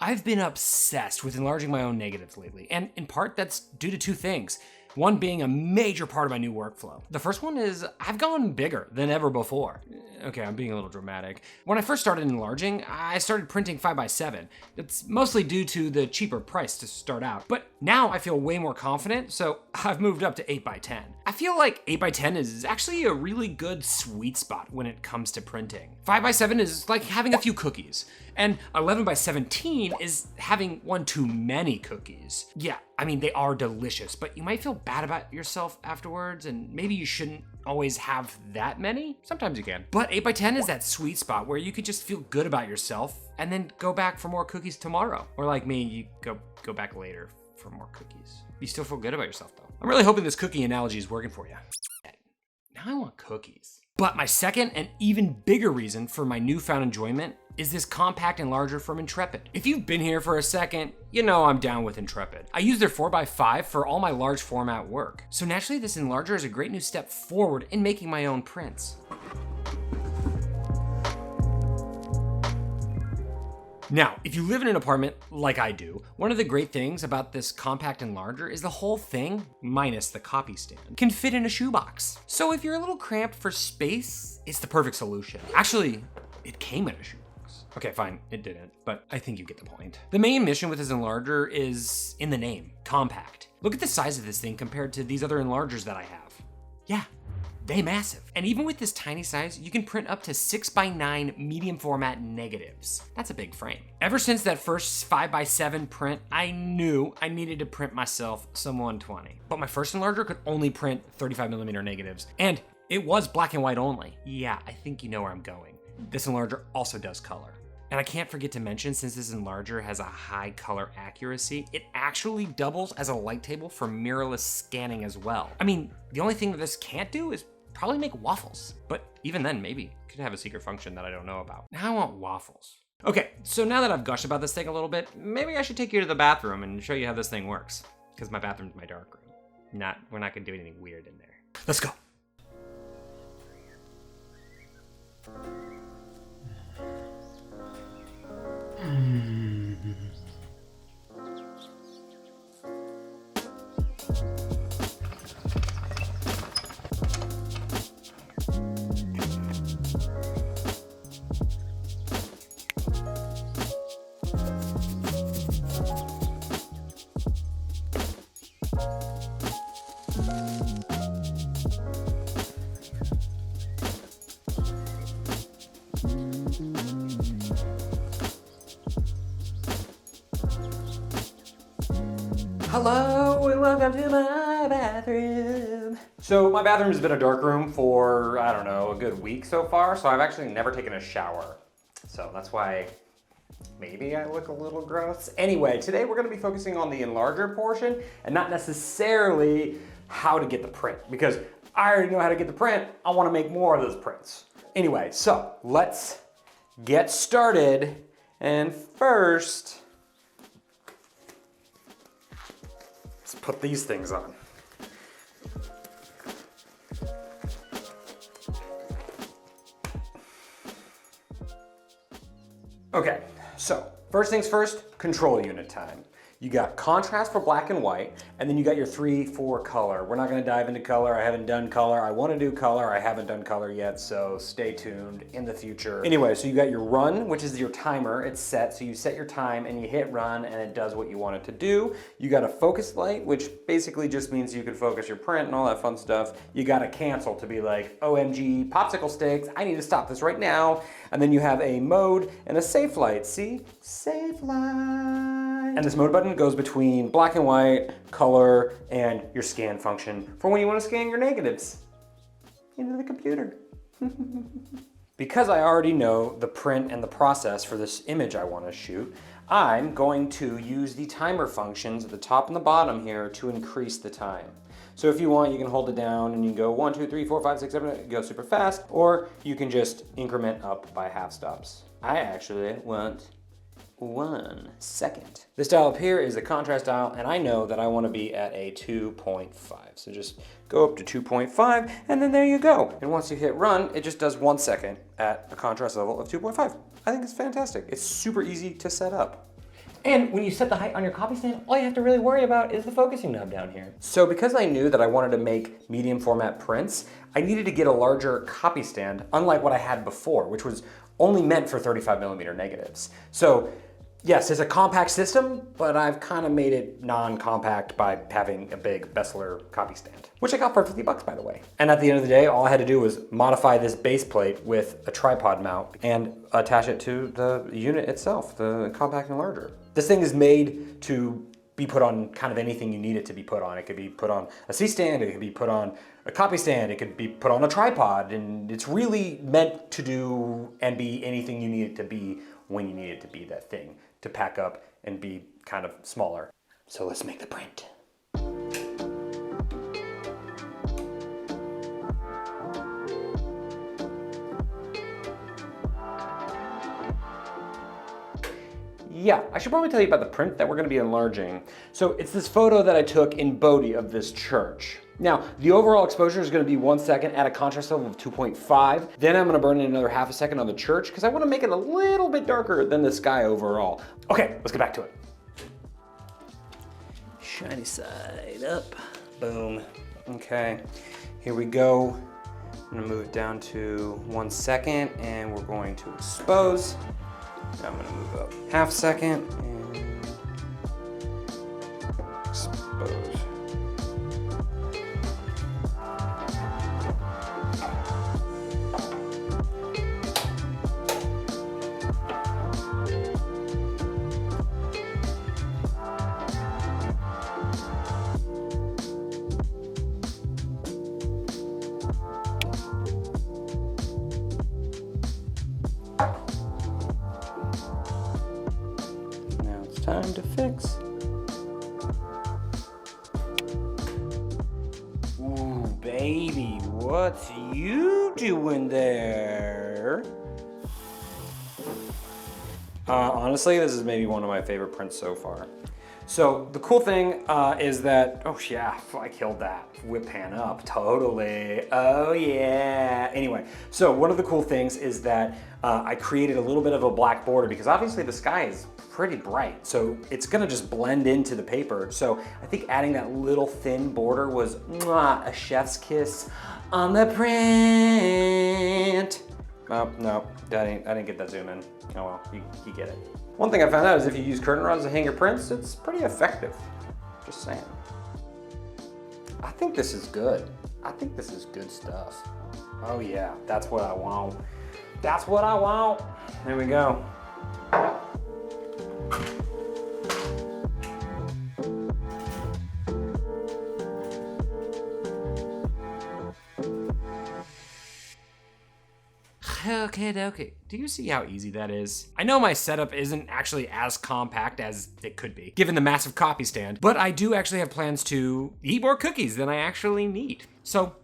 I've been obsessed with enlarging my own negatives lately, and in part that's due to two things. One being a major part of my new workflow. The first one is I've gone bigger than ever before. Okay, I'm being a little dramatic. When I first started enlarging, I started printing 5x7. It's mostly due to the cheaper price to start out. But now I feel way more confident, so I've moved up to 8x10. I feel like 8x10 is actually a really good sweet spot when it comes to printing. 5x7 is like having a few cookies, and 11x17 is having one too many cookies. Yeah, I mean, they are delicious, but you might feel bad about yourself afterwards, and maybe you shouldn't always have that many. Sometimes you can. But 8x10 is that sweet spot where you could just feel good about yourself and then go back for more cookies tomorrow. Or like me, you go back later for more cookies. You still feel good about yourself though. I'm really hoping this cookie analogy is working for you. Now I want cookies. But my second and even bigger reason for my newfound enjoyment is this compact enlarger from Intrepid. If you've been here for a second, you know I'm down with Intrepid. I use their 4x5 for all my large format work. So naturally this enlarger is a great new step forward in making my own prints. Now, if you live in an apartment like I do, one of the great things about this compact enlarger is the whole thing, minus the copy stand, can fit in a shoebox. So if you're a little cramped for space, it's the perfect solution. Actually, it came in a shoebox. Okay, fine, it didn't, but I think you get the point. The main mission with this enlarger is in the name, compact. Look at the size of this thing compared to these other enlargers that I have. Yeah. They massive. And even with this tiny size, you can print up to 6x9 medium format negatives. That's a big frame. Ever since that first 5x7 print, I knew I needed to print myself some 120. But my first enlarger could only print 35mm negatives, and it was black and white only. Yeah, I think you know where I'm going. This enlarger also does color. And I can't forget to mention, since this enlarger has a high color accuracy, it actually doubles as a light table for mirrorless scanning as well. I mean, the only thing that this can't do is probably make waffles. But even then, maybe it could have a secret function that I don't know about. Now I want waffles. Okay, so now that I've gushed about this thing a little bit, maybe I should take you to the bathroom and show you how this thing works. Because my bathroom's my dark room. We're not gonna do anything weird in there. Let's go. Hello and welcome to my bathroom. So my bathroom has been a dark room for, I don't know, a good week so far, so I've actually never taken a shower. So that's why maybe I look a little gross. Anyway, today we're gonna be focusing on the enlarger portion and not necessarily how to get the print, because I already know how to get the print. I wanna make more of those prints. Anyway, so let's get started. And first, let's put these things on. Okay, so first things first, control unit time. You got contrast for black and white, and then you got your 3 for color. We're not gonna dive into color. I haven't done color. I wanna do color. I haven't done color yet, so stay tuned in the future. Anyway, so you got your run, which is your timer. It's set, so you set your time and you hit run and it does what you want it to do. You got a focus light, which basically just means you can focus your print and all that fun stuff. You got a cancel to be like, OMG, popsicle sticks, I need to stop this right now. And then you have a mode and a safe light. See? Safe light. And this mode button goes between black and white, color, and your scan function for when you want to scan your negatives into the computer. Because I already know the print and the process for this image I want to shoot, I'm going to use the timer functions at the top and the bottom here to increase the time. So if you want, you can hold it down and you can go 1, 2, 3, 4, 5, 6, 7, go super fast, or you can just increment up by half stops. I actually want 1 second. This dial up here is the contrast dial, and I know that I want to be at a 2.5. So just go up to 2.5, and then there you go. And once you hit run, it just does 1 second at a contrast level of 2.5. I think it's fantastic. It's super easy to set up. And when you set the height on your copy stand, all you have to really worry about is the focusing knob down here. So because I knew that I wanted to make medium format prints, I needed to get a larger copy stand, unlike what I had before, which was only meant for 35mm negatives. So yes, it's a compact system, but I've kind of made it non-compact by having a big Bestseller copy stand, which I got for 50 bucks, by the way. And at the end of the day, all I had to do was modify this base plate with a tripod mount and attach it to the unit itself, the compact enlarger. This thing is made to be put on kind of anything you need it to be put on. It could be put on a C-stand, it could be put on a copy stand, it could be put on a tripod, and it's really meant to do and be anything you need it to be when you need it to be that thing, to pack up and be kind of smaller. So let's make the print. Yeah, I should probably tell you about the print that we're gonna be enlarging. So it's this photo that I took in Bodie of this church. Now, the overall exposure is gonna be 1 second at a contrast level of 2.5. Then I'm gonna burn in another half a second on the church because I wanna make it a little bit darker than the sky overall. Okay, let's get back to it. Shiny side up, boom. Okay, here we go. I'm gonna move it down to 1 second and we're going to expose. I'm gonna move up half second and expose. Time to fix. Ooh, baby, what's you doing there? Honestly, this is maybe one of my favorite prints so far. So the cool thing is that, oh yeah, I killed that. Whip pan up, totally. Oh yeah. Anyway, so one of the cool things is that I created a little bit of a black border because obviously the sky is pretty bright. So it's gonna just blend into the paper. So I think adding that little thin border was a chef's kiss on the print. Oh, no, I didn't get that zoom in. Oh well, you get it. One thing I found out is if you use curtain rods to hang your prints, it's pretty effective. Just saying. I think this is good. I think this is good stuff. Oh yeah, that's what I want. That's what I want. There we go. Okay. Do you see how easy that is? I know my setup isn't actually as compact as it could be, given the massive copy stand, but I do actually have plans to eat more cookies than I actually need. So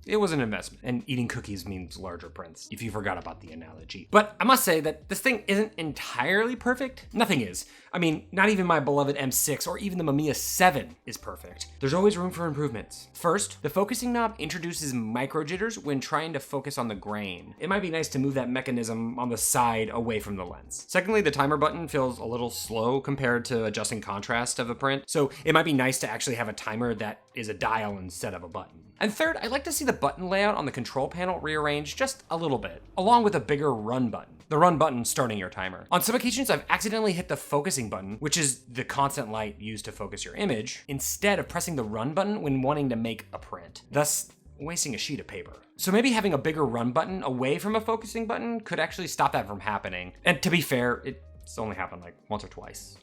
it was an investment, and eating cookies means larger prints, if you forgot about the analogy. But I must say that this thing isn't entirely perfect. Nothing is. I mean, not even my beloved M6 or even the Mamiya 7 is perfect. There's always room for improvements. First, the focusing knob introduces micro jitters when trying to focus on the grain. It might be nice to move that mechanism on the side away from the lens. Secondly, the timer button feels a little slow compared to adjusting contrast of a print, so it might be nice to actually have a timer that is a dial instead of a button. And third, I'd like to see the button layout on the control panel rearranged just a little bit, along with a bigger run button. The run button starting your timer. On some occasions, I've accidentally hit the focusing button, which is the constant light used to focus your image, instead of pressing the run button when wanting to make a print, thus wasting a sheet of paper. So maybe having a bigger run button away from a focusing button could actually stop that from happening. And to be fair, it's only happened like once or twice.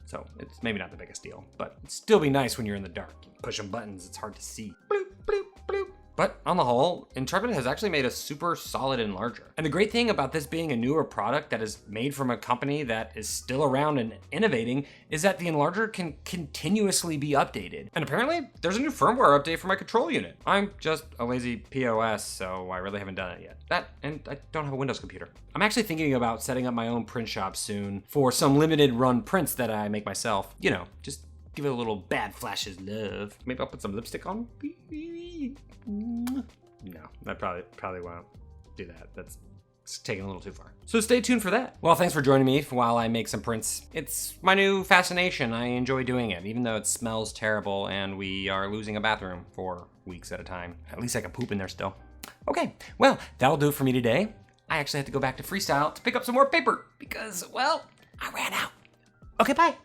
So it's maybe not the biggest deal, but it'd still be nice when you're in the dark. Pushing buttons, it's hard to see. Bloop, bloop, bloop. But on the whole, Intrepid has actually made a super solid enlarger. And the great thing about this being a newer product that is made from a company that is still around and innovating is that the enlarger can continuously be updated. And apparently, there's a new firmware update for my control unit. I'm just a lazy POS, so I really haven't done it yet. That, and I don't have a Windows computer. I'm actually thinking about setting up my own print shop soon for some limited run prints that I make myself. You know, just give it a little bad flashes love. Maybe I'll put some lipstick on. No, I probably won't do that. That's It's taking a little too far. So stay tuned for that. Well, thanks for joining me while I make some prints. It's my new fascination. I enjoy doing it, even though it smells terrible and we are losing a bathroom for weeks at a time. At least I can poop in there still. Okay, well, that'll do it for me today. I actually have to go back to Freestyle to pick up some more paper because, well, I ran out. Okay, bye.